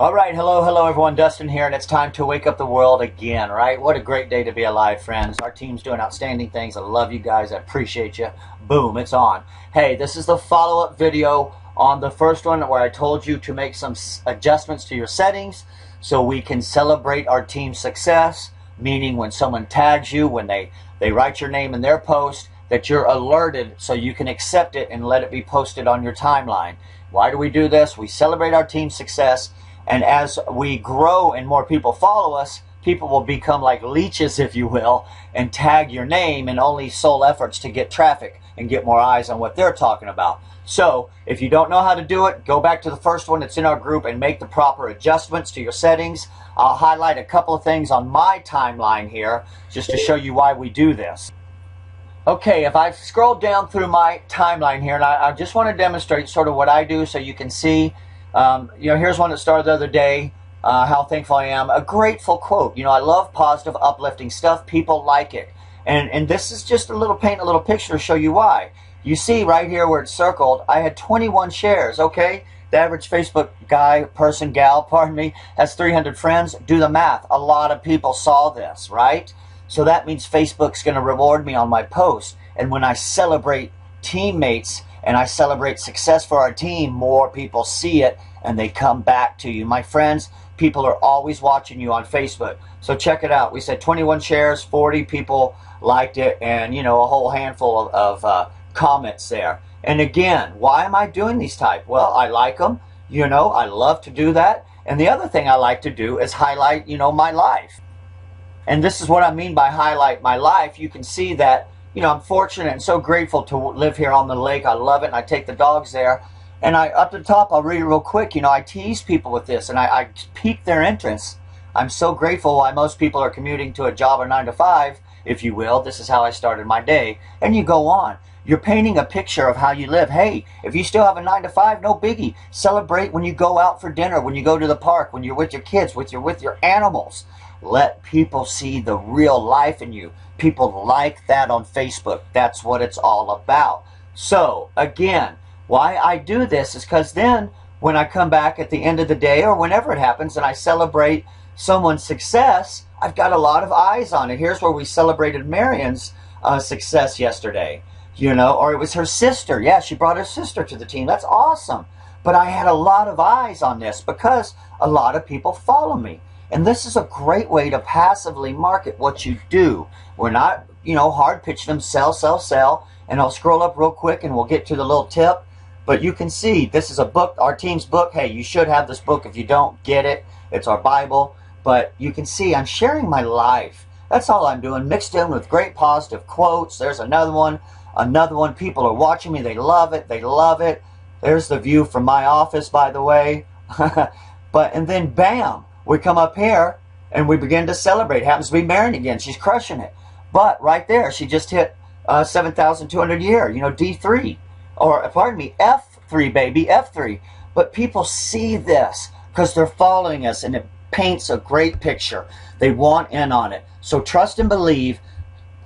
All right, hello everyone, Dustin here, and it's time to wake up the world again, right? What a great day to be alive, friends. Our team's doing outstanding things. I love you guys. I appreciate you. Boom, it's on. Hey, this is the follow-up video on the first one where I told you to make some adjustments to your settings so we can celebrate our team's success, meaning when someone tags you, when they write your name in their post, that you're alerted so you can accept it and let it be posted on your timeline. Why do we do this? We celebrate our team's success. And as we grow and more people follow us, people will become like leeches, if you will, and tag your name in only sole efforts to get traffic and get more eyes on what they're talking about. So if you don't know how to do it, go back to the first one that's in our group and make the proper adjustments to your settings. I'll highlight a couple of things on my timeline here just to show you why we do this. Okay, if I scroll down through my timeline here, and I just want to demonstrate sort of what I do so you can see. Here's one that started the other day, how thankful I am. A grateful quote. I love positive, uplifting stuff. People like it. And this is just paint a little picture to show you why. You see right here where it's circled, I had 21 shares, okay? The average Facebook guy, person, gal, pardon me, has 300 friends. Do the math. A lot of people saw this, right? So that means Facebook's going to reward me on my post. And when I celebrate teammates and I celebrate success for our team, more people see it and they come back to you. My friends, people are always watching you on Facebook. So check it out. We said 21 shares, 40 people liked it, and a whole handful of comments there. And again, why am I doing these type? Well, I like them. I love to do that. And the other thing I like to do is highlight, my life. And this is what I mean by highlight my life. You can see that, I'm fortunate and so grateful to live here on the lake. I love it, and I take the dogs there. And up at the top, I'll read it real quick. I tease people with this, and I pique their interest. I'm so grateful why most people are commuting to a job or 9 to 5, if you will. This is how I started my day. And you go on. You're painting a picture of how you live. Hey, if you still have a 9 to 5, no biggie. Celebrate when you go out for dinner, when you go to the park, when you're with your kids, with your animals. Let people see the real life in you. People like that on Facebook. That's what it's all about. So, again, why I do this is because then when I come back at the end of the day or whenever it happens and I celebrate someone's success, I've got a lot of eyes on it. Here's where we celebrated Marion's success yesterday. Or it was her sister. Yeah, she brought her sister to the team. That's awesome. But I had a lot of eyes on this because a lot of people follow me. And this is a great way to passively market what you do. We're not, hard pitching them, sell. And I'll scroll up real quick and we'll get to the little tip. But you can see this is a book, our team's book. Hey, you should have this book if you don't get it. It's our Bible. But you can see I'm sharing my life. That's all I'm doing, mixed in with great positive quotes. There's another one. People are watching me. They love it. There's the view from my office, by the way. And then bam, we come up here and we begin to celebrate. Happens to be Marion again. She's crushing it. But right there, she just hit 7,200 a year, D3. Or, pardon me, F3, baby, F3. But people see this because they're following us, and it paints a great picture. They want in on it. So trust and believe.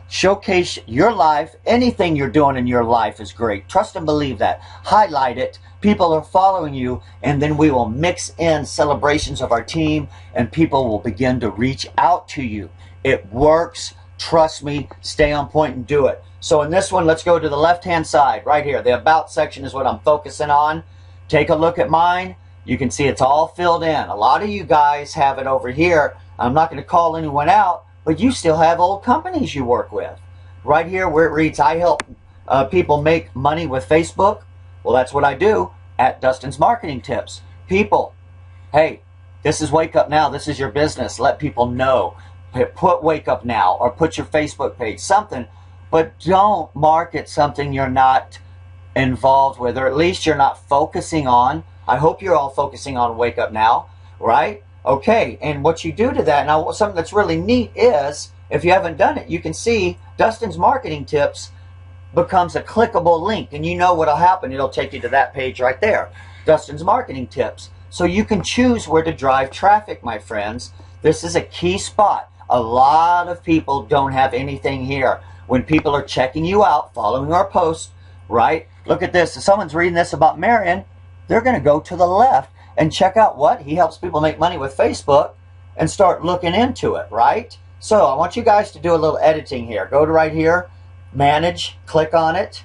Showcase your life. Anything you're doing in your life is great. Trust and believe that. Highlight it. People are following you, and then we will mix in celebrations of our team, and people will begin to reach out to you. It works. Trust me. Stay on point and do it. So in this one, let's go to the left-hand side right here. The About section is what I'm focusing on. Take a look at mine. You can see it's all filled in. A lot of you guys have it over here. I'm not going to call anyone out, but you still have old companies you work with. Right here where it reads, I help people make money with Facebook. Well, that's what I do at Dustin's Marketing Tips. People, hey, this is Wake Up Now. This is your business. Let people know. Put Wake Up Now or put your Facebook page, something. But don't market something you're not involved with, or at least you're not focusing on. I hope you're all focusing on Wake Up Now, right? Okay, and what you do to that, now something that's really neat is, if you haven't done it, you can see Dustin's Marketing Tips becomes a clickable link, and you know what'll happen. It'll take you to that page right there, Dustin's Marketing Tips. So you can choose where to drive traffic, my friends. This is a key spot. A lot of people don't have anything here. When people are checking you out, following our posts, right? Look at this. If someone's reading this about Marion, they're going to go to the left and check out what? He helps people make money with Facebook, and start looking into it, right? So I want you guys to do a little editing here. Go to right here, manage, click on it.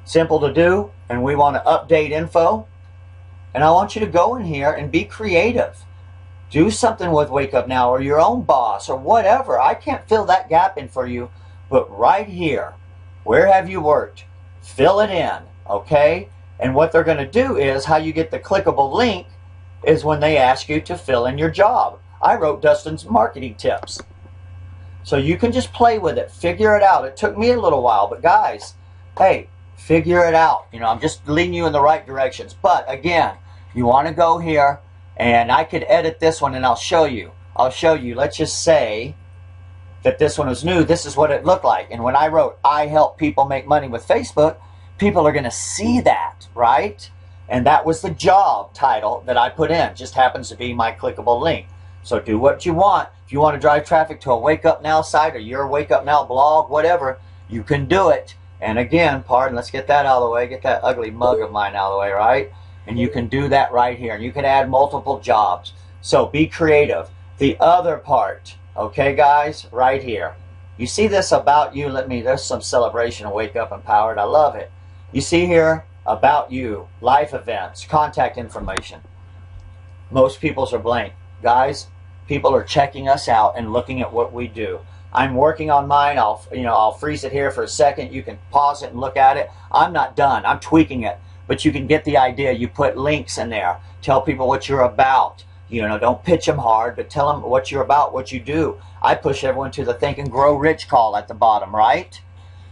Simple to do, and we want to update info. And I want you to go in here and be creative. Do something with Wake Up Now or your own boss or whatever. I can't fill that gap in for you, but right here, where have you worked? Fill it in, okay? And what they're going to do is, how you get the clickable link is when they ask you to fill in your job. I wrote Dustin's marketing tips. So you can just play with it, figure it out. It took me a little while, but guys, hey, figure it out. You know, I'm just leading you in the right directions. But again, you want to go here, and I could edit this one and I'll show you. Let's just say that this one was new. This is what it looked like. And when I wrote, I help people make money with Facebook, people are going to see that, right? And that was the job title that I put in. Just happens to be my clickable link. So do what you want. If you want to drive traffic to a Wake Up Now site or your Wake Up Now blog, whatever, you can do it. And again, pardon, let's get that out of the way. Get that ugly mug of mine out of the way, right? And you can do that right here. And you can add multiple jobs. So be creative. The other part, okay, guys, right here. You see this about you? There's some celebration of Wake Up Empowered. I love it. You see here, about you, life events, contact information. Most people's are blank. Guys, people are checking us out and looking at what we do. I'm working on mine. I'll freeze it here for a second. You can pause it and look at it. I'm not done. I'm tweaking it. But you can get the idea. You put links in there. Tell people what you're about. Don't pitch them hard, but tell them what you're about, what you do. I push everyone to the Think and Grow Rich call at the bottom, right?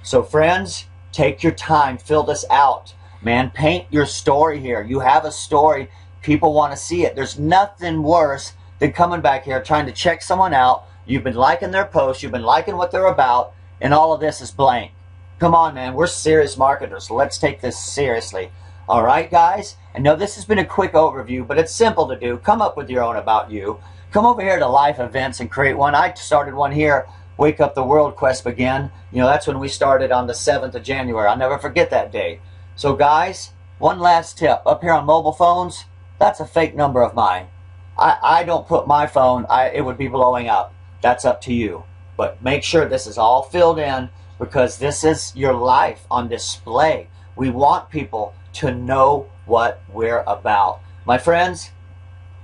So friends, take your time. Fill this out. Man, paint your story here. You have a story. People want to see it. There's nothing worse than coming back here trying to check someone out. You've been liking their posts. You've been liking what they're about. And all of this is blank. Come on, man. We're serious marketers. Let's take this seriously. All right, guys? I know this has been a quick overview, but it's simple to do. Come up with your own about you. Come over here to life events and create one. I started one here, Wake Up the World Quest Begin. That's when we started on the 7th of January. I'll never forget that day. So, guys, one last tip. Up here on mobile phones, that's a fake number of mine. I don't put my phone. It would be blowing up. That's up to you. But make sure this is all filled in, because this is your life on display. We want people to know what we're about. My friends,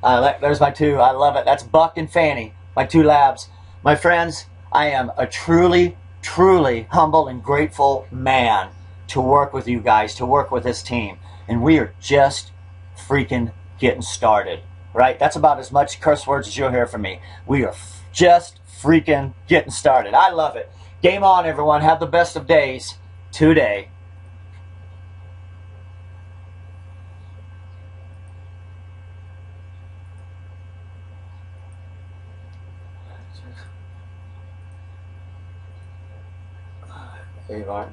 there's my two. I love it. That's Buck and Fanny, my two labs. My friends, I am a truly, truly humble and grateful man to work with you guys, to work with this team. And we are just freaking getting started, right? That's about as much curse words as you'll hear from me. We are just freaking getting started. I love it. Game on, everyone. Have the best of days today. There you are.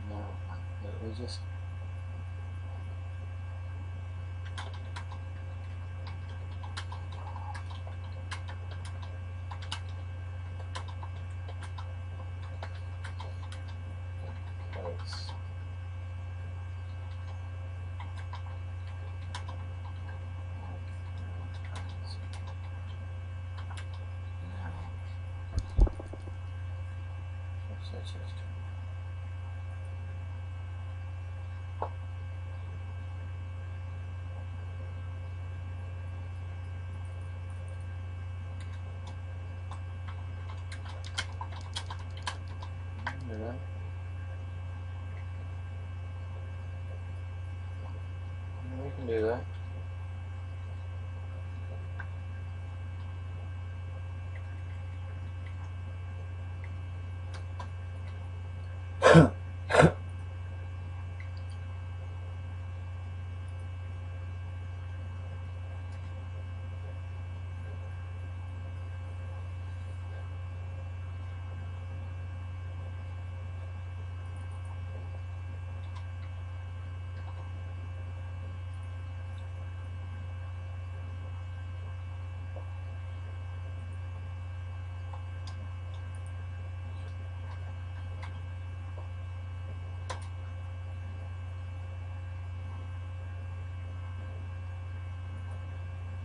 No, we just. We can do that.